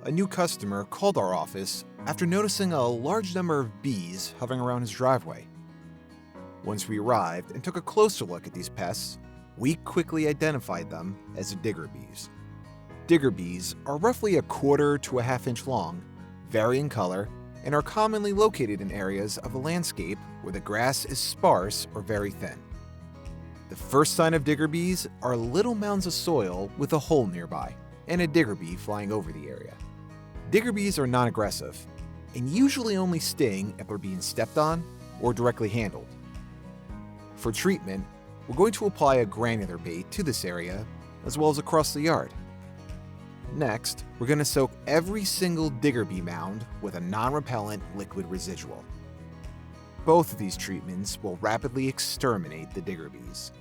a new customer called our office after noticing a large number of bees hovering around his driveway. Once we arrived and took a closer look at these pests, we quickly identified them as digger bees. Digger bees are roughly a quarter to a half-inch long, vary in color, and are commonly located in areas of a landscape where the grass is sparse or very thin. The first sign of digger bees are little mounds of soil with a hole nearby and a digger bee flying over the area. Digger bees are non-aggressive and usually only sting if they're being stepped on or directly handled. For treatment, we're going to apply a granular bait to this area as well as across the yard. Next, we're going to soak every single digger bee mound with a non-repellent liquid residual. Both of these treatments will rapidly exterminate the digger bees.